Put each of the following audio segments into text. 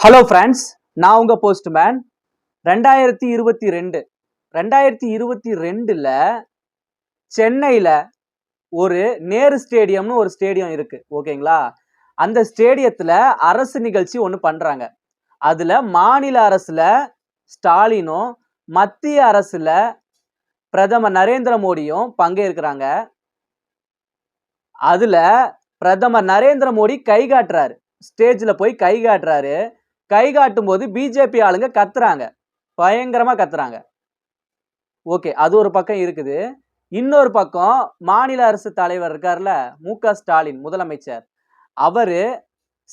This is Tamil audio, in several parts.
ஹலோ ஃப்ரெண்ட்ஸ், நான் உங்க போஸ்ட்மேன். 2022 சென்னையில் ஒரு நேரு ஸ்டேடியம்னு ஒரு ஸ்டேடியம் இருக்கு, ஓகேங்களா? அந்த ஸ்டேடியத்தில் அரசு நிகழ்ச்சி ஒன்று பண்றாங்க. அதுல மாநில அரசுல ஸ்டாலினும் மத்திய அரசுல பிரதமர் நரேந்திர மோடியும் பங்கேற்கிறாங்க. அதுல பிரதமர் நரேந்திர மோடி கை காட்டுறாரு, ஸ்டேஜ்ல போய் கை காட்டுறாரு. கை காட்டும் போது பிஜேபி ஆளுங்க கத்துறாங்க, பயங்கரமா கத்துறாங்க. ஓகே, அது ஒரு பக்கம் இருக்குது. இன்னொரு பக்கம் மாநில அரசு தலைவர் இருக்கார்ல, மு.க. ஸ்டாலின் முதலமைச்சர், அவரு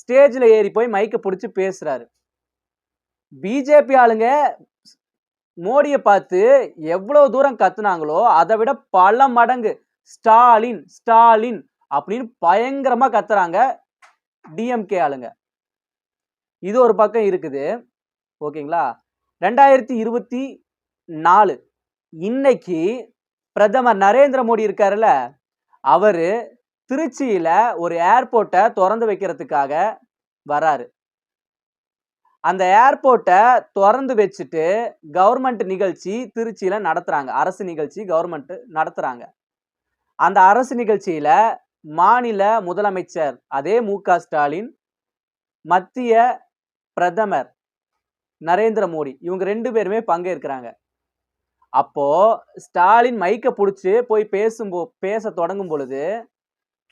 ஸ்டேஜ்ல ஏறி போய் மைக்க பிடிச்சு பேசுறாரு. பிஜேபி ஆளுங்க மோடியை பார்த்து எவ்வளவு தூரம் கத்துனாங்களோ அதை விட பல மடங்கு ஸ்டாலின் ஸ்டாலின் அப்படின்னு பயங்கரமா கத்துறாங்க டிஎம்கே ஆளுங்க. இது ஒரு பக்கம் இருக்குது, ஓகேங்களா? 2024 இன்னைக்கு பிரதமர் நரேந்திர மோடி இருக்காருல்ல, அவரு திருச்சியில ஒரு ஏர்போர்ட்டை திறந்து வைக்கிறதுக்காக வராரு. அந்த ஏர்போர்ட்டை திறந்து வச்சுட்டு கவர்மெண்ட் நிகழ்ச்சி திருச்சியில நடத்துறாங்க, அரசு நிகழ்ச்சி கவர்மெண்ட் நடத்துறாங்க. அந்த அரசு நிகழ்ச்சியில மாநில முதலமைச்சர் அதே மு.க. ஸ்டாலின், மத்திய பிரதமர் நரேந்திர மோடி, இவங்க 2 பேருமே பங்கேற்கிறாங்க. அப்போ ஸ்டாலின் மைக்க பிடிச்சு போய் பேச தொடங்கும் பொழுது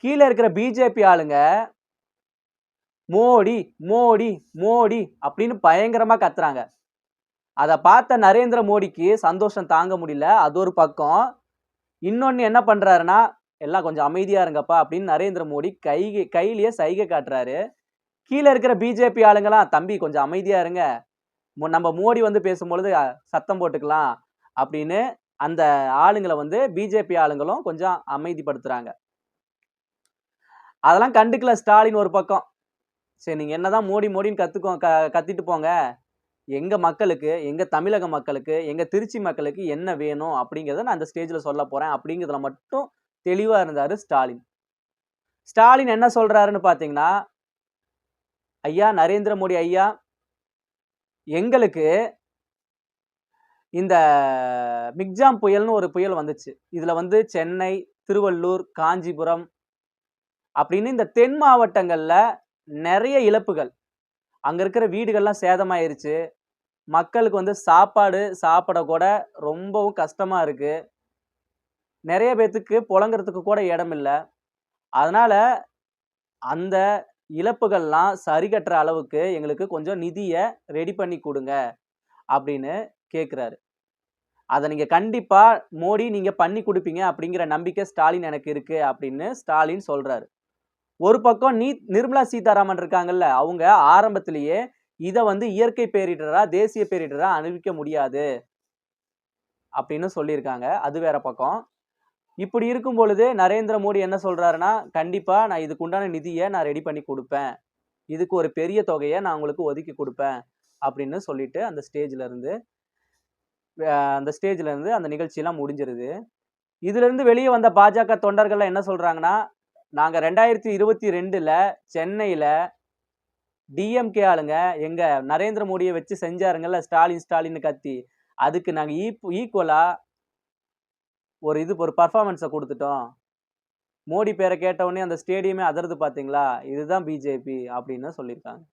கீழே இருக்கிற பிஜேபி ஆளுங்க மோடி மோடி மோடி அப்படின்னு பயங்கரமா கத்துறாங்க. அதை பார்த்த நரேந்திர மோடிக்கு சந்தோஷம் தாங்க முடியல, அது ஒரு பக்கம். இன்னொன்னு என்ன பண்றாருன்னா, எல்லாம் கொஞ்சம் அமைதியா இருங்கப்பா அப்படின்னு நரேந்திர மோடி கையிலேயே சைகை காட்டுறாரு. கீழே இருக்கிற பிஜேபி ஆளுங்களாம், தம்பி கொஞ்சம் அமைதியா இருங்க, நம்ம மோடி வந்து பேசும்பொழுது சத்தம் போட்டுக்கலாம் அப்படின்னு அந்த ஆளுங்களை வந்து பிஜேபி ஆளுங்களும் கொஞ்சம் அமைதிப்படுத்துறாங்க. அதெல்லாம் கண்டுக்கல ஸ்டாலின் ஒரு பக்கம். சரி, நீங்க என்னதான் மோடி மோடின்னு கத்திட்டு போங்க, எங்க மக்களுக்கு, எங்க தமிழக மக்களுக்கு, எங்க திருச்சி மக்களுக்கு என்ன வேணும் அப்படிங்கிறத நான் அந்த ஸ்டேஜ்ல சொல்ல போறேன் அப்படிங்கிறதுல மட்டும் தெளிவா இருந்தாரு ஸ்டாலின். ஸ்டாலின் என்ன சொல்றாருன்னு பாத்தீங்கன்னா, ஐயா நரேந்திர மோடி ஐயா, எங்களுக்கு இந்த மிக்ஜாம் புயல்னு ஒரு புயல் வந்துச்சு. இதுல வந்து சென்னை, திருவள்ளூர், காஞ்சிபுரம் அப்படின்னு இந்த தென் மாவட்டங்கள்ல நிறைய இழப்புகள், அங்க இருக்கிற வீடுகள்லாம் சேதமாயிருச்சு. மக்களுக்கு வந்து சாப்பாடு சாப்பிட கூட ரொம்பவும் கஷ்டமா இருக்கு. நிறைய பேத்துக்கு புழங்குறதுக்கு கூட இடம் இல்லை. அதனால அந்த இழப்புகள்லாம் சரி கட்டுற அளவுக்கு எங்களுக்கு கொஞ்சம் நிதியை ரெடி பண்ணி கொடுங்க அப்படின்னு கேட்குறாரு. அதை நீங்க கண்டிப்பா மோடி நீங்க பண்ணி கொடுப்பீங்க அப்படிங்கிற நம்பிக்கை ஸ்டாலின் எனக்கு இருக்கு அப்படின்னு ஸ்டாலின் சொல்றாரு. ஒரு பக்கம் நிர்மலா சீதாராமன் இருக்காங்கல்ல, அவங்க ஆரம்பத்திலேயே இதை வந்து இயற்கை பேரிடரா தேசிய பேரிடரா அறிவிக்க முடியாது அப்படின்னு சொல்லியிருக்காங்க. அது வேற பக்கம். இப்படி இருக்கும் பொழுது நரேந்திர மோடி என்ன சொல்றாருன்னா, கண்டிப்பா நான் இதுக்கு உண்டான நிதியை நான் ரெடி பண்ணி கொடுப்பேன், இதுக்கு ஒரு பெரிய தொகையை நான் உங்களுக்கு ஒதுக்கி கொடுப்பேன் அப்படின்னு சொல்லிட்டு அந்த ஸ்டேஜ்ல இருந்து அந்த நிகழ்ச்சியெல்லாம் முடிஞ்சிருது. இதுல இருந்து வெளியே வந்த பாஜக தொண்டர்கள் என்ன சொல்றாங்கன்னா, நாங்க 2022 சென்னையில டிஎம்கே ஆளுங்க எங்க நரேந்திர மோடியை வச்சு செஞ்சாருங்கல்ல ஸ்டாலின் ஸ்டாலின் கத்தி, அதுக்கு நாங்க ஈக்குவலா ஒரு பர்ஃபார்மன்ஸை கொடுத்துட்டோம். மோடி பேரை கேட்ட உடனே அந்த ஸ்டேடியமே அதிர்து பாத்தீங்களா, இதுதான் பிஜேபி அப்படின்னு சொல்லியிருக்காங்க.